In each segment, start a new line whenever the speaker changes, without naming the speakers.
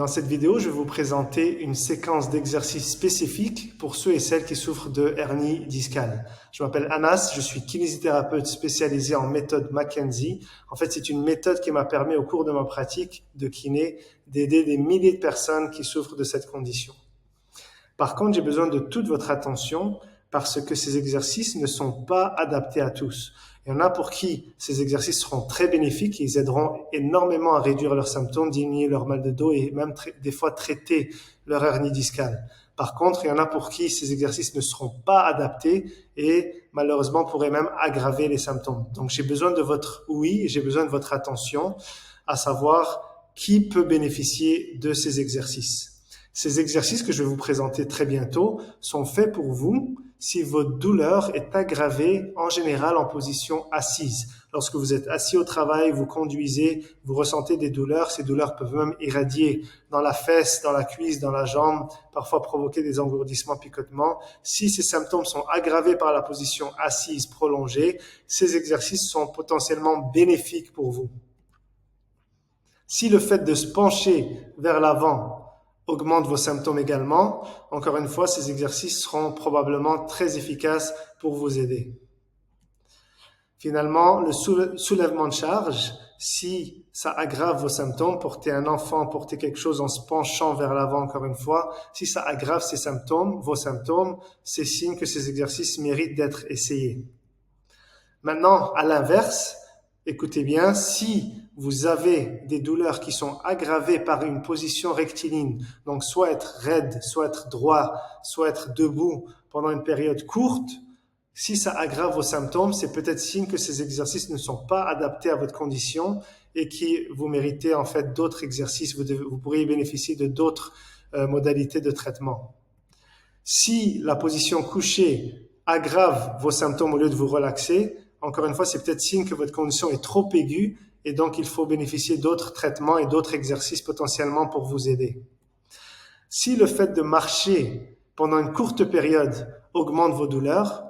Dans cette vidéo, je vais vous présenter une séquence d'exercices spécifiques pour ceux et celles qui souffrent de hernie discale. Je m'appelle Anas, je suis kinésithérapeute spécialisé en méthode McKenzie. En fait, c'est une méthode qui m'a permis au cours de ma pratique de kiné d'aider des milliers de personnes qui souffrent de cette condition. Par contre, j'ai besoin de toute votre attention parce que ces exercices ne sont pas adaptés à tous. Il y en a pour qui ces exercices seront très bénéfiques et ils aideront énormément à réduire leurs symptômes, diminuer leur mal de dos et même des fois traiter leur hernie discale. Par contre, il y en a pour qui ces exercices ne seront pas adaptés et malheureusement pourraient même aggraver les symptômes. Donc j'ai besoin de votre oui, j'ai besoin de votre attention, à savoir qui peut bénéficier de ces exercices. Ces exercices que je vais vous présenter très bientôt sont faits pour vous si votre douleur est aggravée en général en position assise. Lorsque vous êtes assis au travail, vous conduisez, vous ressentez des douleurs, ces douleurs peuvent même irradier dans la fesse, dans la cuisse, dans la jambe, parfois provoquer des engourdissements, picotements. Si ces symptômes sont aggravés par la position assise prolongée, ces exercices sont potentiellement bénéfiques pour vous. Si le fait de se pencher vers l'avant augmente vos symptômes également, encore une fois, ces exercices seront probablement très efficaces pour vous aider. Finalement, le soulèvement de charge, si ça aggrave vos symptômes, porter un enfant, porter quelque chose en se penchant vers l'avant, encore une fois, si ça aggrave ces symptômes, vos symptômes, c'est signe que ces exercices méritent d'être essayés. Maintenant, à l'inverse, écoutez bien, si vous avez des douleurs qui sont aggravées par une position rectiligne, donc soit être raide, soit être droit, soit être debout pendant une période courte, si ça aggrave vos symptômes, c'est peut-être signe que ces exercices ne sont pas adaptés à votre condition et que vous méritez en fait d'autres exercices, vous pourriez bénéficier de d'autres modalités de traitement. Si la position couchée aggrave vos symptômes au lieu de vous relaxer, encore une fois, c'est peut-être signe que votre condition est trop aiguë et donc il faut bénéficier d'autres traitements et d'autres exercices potentiellement pour vous aider. Si le fait de marcher pendant une courte période augmente vos douleurs,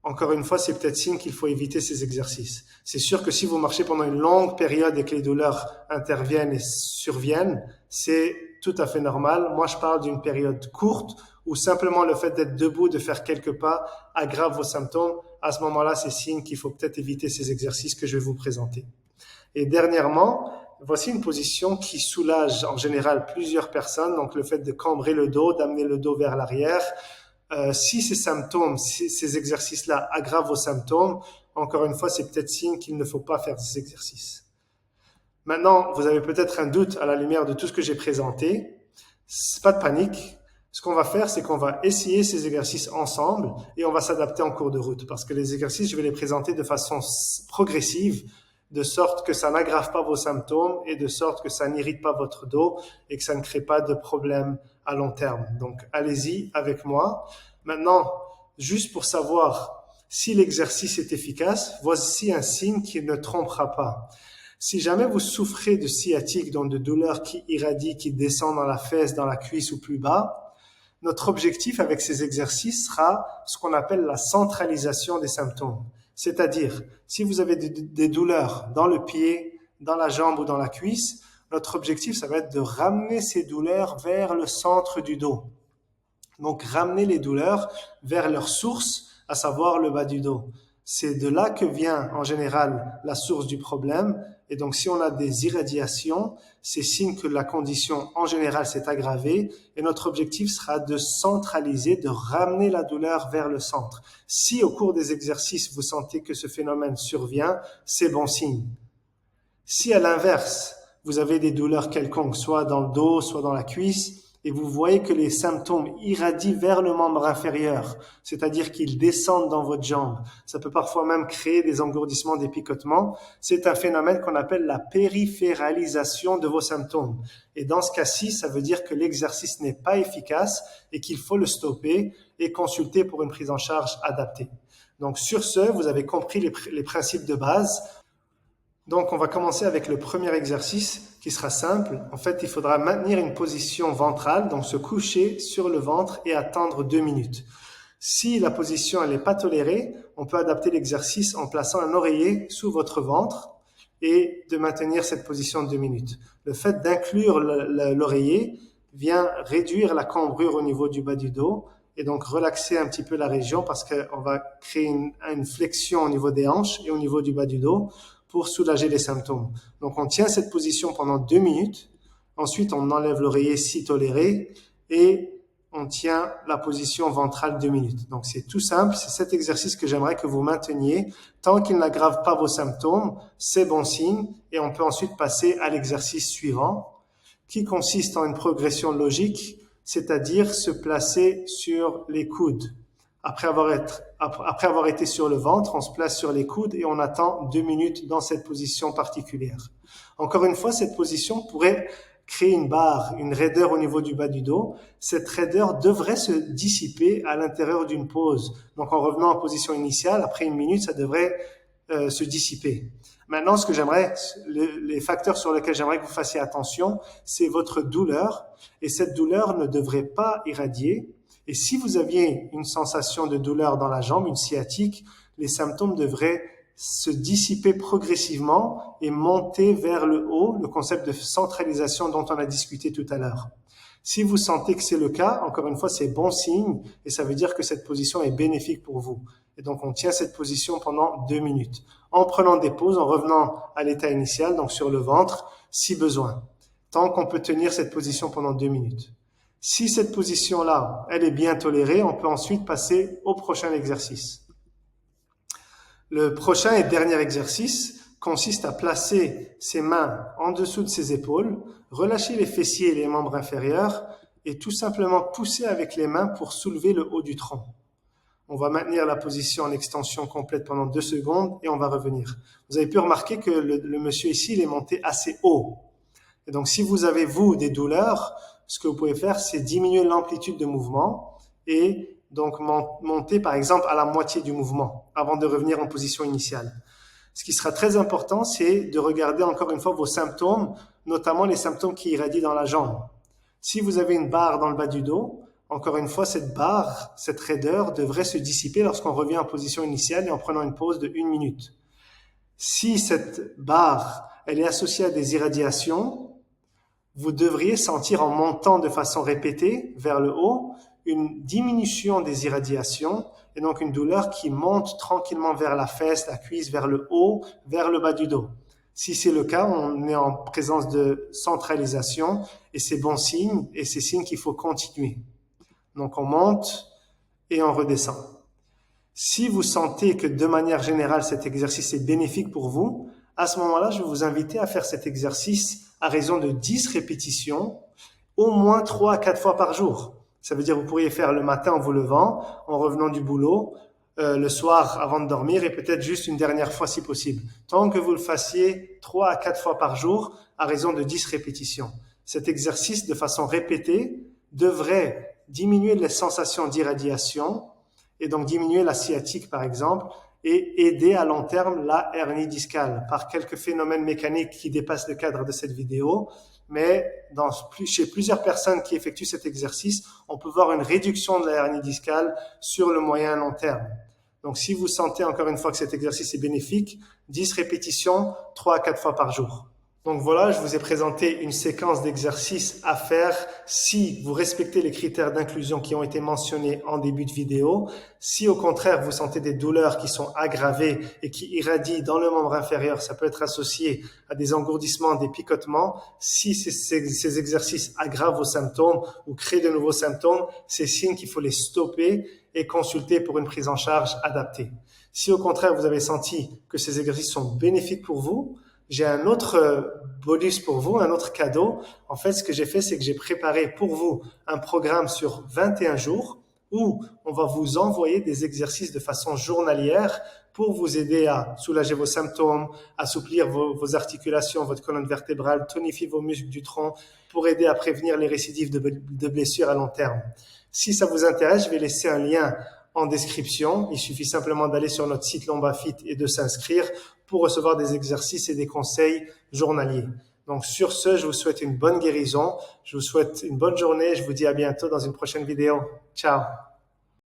encore une fois, c'est peut-être signe qu'il faut éviter ces exercices. C'est sûr que si vous marchez pendant une longue période et que les douleurs interviennent et surviennent, c'est tout à fait normal. Moi, je parle d'une période courte où simplement le fait d'être debout, de faire quelques pas, aggrave vos symptômes. À ce moment-là, c'est signe qu'il faut peut-être éviter ces exercices que je vais vous présenter. Et dernièrement, voici une position qui soulage en général plusieurs personnes. Donc, le fait de cambrer le dos, d'amener le dos vers l'arrière. Si ces symptômes, si ces exercices-là aggravent vos symptômes, encore une fois, c'est peut-être signe qu'il ne faut pas faire ces exercices. Maintenant, vous avez peut-être un doute à la lumière de tout ce que j'ai présenté. Pas de panique. Ce qu'on va faire, c'est qu'on va essayer ces exercices ensemble et on va s'adapter en cours de route parce que les exercices, je vais les présenter de façon progressive, de sorte que ça n'aggrave pas vos symptômes et de sorte que ça n'irrite pas votre dos et que ça ne crée pas de problème à long terme. Donc, allez-y avec moi. Maintenant, juste pour savoir si l'exercice est efficace, voici un signe qui ne trompera pas. Si jamais vous souffrez de sciatique, donc de douleurs qui irradient, qui descendent dans la fesse, dans la cuisse ou plus bas, notre objectif avec ces exercices sera ce qu'on appelle la centralisation des symptômes. C'est-à-dire, si vous avez des douleurs dans le pied, dans la jambe ou dans la cuisse, notre objectif, ça va être de ramener ces douleurs vers le centre du dos. Donc, ramener les douleurs vers leur source, à savoir le bas du dos. C'est de là que vient en général la source du problème. Et donc, si on a des irradiations, c'est signe que la condition en général s'est aggravée. Et notre objectif sera de centraliser, de ramener la douleur vers le centre. Si au cours des exercices, vous sentez que ce phénomène survient, c'est bon signe. Si à l'inverse, vous avez des douleurs quelconques, soit dans le dos, soit dans la cuisse, et vous voyez que les symptômes irradient vers le membre inférieur, c'est-à-dire qu'ils descendent dans votre jambe. Ça peut parfois même créer des engourdissements, des picotements. C'est un phénomène qu'on appelle la périphéralisation de vos symptômes. Et dans ce cas-ci, ça veut dire que l'exercice n'est pas efficace et qu'il faut le stopper et consulter pour une prise en charge adaptée. Donc sur ce, vous avez compris les principes de base. Donc, on va commencer avec le premier exercice qui sera simple. En fait, il faudra maintenir une position ventrale, donc se coucher sur le ventre et attendre 2 minutes. Si la position elle n'est pas tolérée, on peut adapter l'exercice en plaçant un oreiller sous votre ventre et de maintenir cette position 2 minutes. Le fait d'inclure l'oreiller vient réduire la cambrure au niveau du bas du dos et donc relaxer un petit peu la région parce qu'on va créer une flexion au niveau des hanches et au niveau du bas du dos pour soulager les symptômes. Donc on tient cette position pendant 2 minutes, ensuite on enlève l'oreiller si toléré et on tient la position ventrale 2 minutes. Donc c'est tout simple, c'est cet exercice que j'aimerais que vous mainteniez. Tant qu'il n'aggrave pas vos symptômes, c'est bon signe et on peut ensuite passer à l'exercice suivant qui consiste en une progression logique, c'est-à-dire se placer sur les coudes. Après avoir été sur le ventre, on se place sur les coudes et on attend 2 minutes dans cette position particulière. Encore une fois, cette position pourrait créer une barre, une raideur au niveau du bas du dos. Cette raideur devrait se dissiper à l'intérieur d'une pause. Donc en revenant en position initiale, après 1 minute, ça devrait se dissiper. Maintenant, les facteurs sur lesquels j'aimerais que vous fassiez attention, c'est votre douleur. Et cette douleur ne devrait pas irradier. Et si vous aviez une sensation de douleur dans la jambe, une sciatique, les symptômes devraient se dissiper progressivement et monter vers le haut, le concept de centralisation dont on a discuté tout à l'heure. Si vous sentez que c'est le cas, encore une fois, c'est bon signe et ça veut dire que cette position est bénéfique pour vous. Et donc, on tient cette position pendant 2 minutes. En prenant des pauses, en revenant à l'état initial, donc sur le ventre, si besoin. Tant qu'on peut tenir cette position pendant 2 minutes. Si cette position-là, elle est bien tolérée, on peut ensuite passer au prochain exercice. Le prochain et dernier exercice consiste à placer ses mains en dessous de ses épaules, relâcher les fessiers et les membres inférieurs et tout simplement pousser avec les mains pour soulever le haut du tronc. On va maintenir la position en extension complète pendant 2 secondes et on va revenir. Vous avez pu remarquer que le monsieur ici, il est monté assez haut. Et donc, si vous avez, vous, des douleurs, ce que vous pouvez faire, c'est diminuer l'amplitude de mouvement et donc monter, par exemple, à la moitié du mouvement avant de revenir en position initiale. Ce qui sera très important, c'est de regarder encore une fois vos symptômes, notamment les symptômes qui irradient dans la jambe. Si vous avez une barre dans le bas du dos, encore une fois, cette barre, cette raideur devrait se dissiper lorsqu'on revient en position initiale et en prenant une pause de 1 minute. Si cette barre, elle est associée à des irradiations, vous devriez sentir en montant de façon répétée vers le haut une diminution des irradiations et donc une douleur qui monte tranquillement vers la fesse, la cuisse, vers le haut, vers le bas du dos. Si c'est le cas, on est en présence de centralisation et c'est bon signe et c'est signe qu'il faut continuer. Donc on monte et on redescend. Si vous sentez que de manière générale cet exercice est bénéfique pour vous, à ce moment-là, je vais vous inviter à faire cet exercice à raison de 10 répétitions, au moins 3 à 4 fois par jour. Ça veut dire que vous pourriez faire le matin en vous levant, en revenant du boulot, le soir avant de dormir et peut-être juste une dernière fois si possible. Tant que vous le fassiez 3 à 4 fois par jour à raison de 10 répétitions. Cet exercice de façon répétée devrait diminuer les sensations d'irradiation et donc diminuer la sciatique par exemple et aider à long terme la hernie discale par quelques phénomènes mécaniques qui dépassent le cadre de cette vidéo. Mais chez plusieurs personnes qui effectuent cet exercice, on peut voir une réduction de la hernie discale sur le moyen et long terme. Donc si vous sentez encore une fois que cet exercice est bénéfique, 10 répétitions, 3 à 4 fois par jour. Donc voilà, je vous ai présenté une séquence d'exercices à faire si vous respectez les critères d'inclusion qui ont été mentionnés en début de vidéo. Si au contraire vous sentez des douleurs qui sont aggravées et qui irradient dans le membre inférieur, ça peut être associé à des engourdissements, des picotements. Si ces exercices aggravent vos symptômes ou créent de nouveaux symptômes, c'est signe qu'il faut les stopper et consulter pour une prise en charge adaptée. Si au contraire vous avez senti que ces exercices sont bénéfiques pour vous, j'ai un autre bonus pour vous, un autre cadeau. En fait, ce que j'ai fait, c'est que j'ai préparé pour vous un programme sur 21 jours où on va vous envoyer des exercices de façon journalière pour vous aider à soulager vos symptômes, assouplir vos articulations, votre colonne vertébrale, tonifier vos muscles du tronc pour aider à prévenir les récidives de blessures à long terme. Si ça vous intéresse, je vais laisser un lien en description. Il suffit simplement d'aller sur notre site Lombafit et de s'inscrire pour recevoir des exercices et des conseils journaliers. Donc sur ce, je vous souhaite une bonne guérison, je vous souhaite une bonne journée, je vous dis à bientôt dans une prochaine vidéo. Ciao!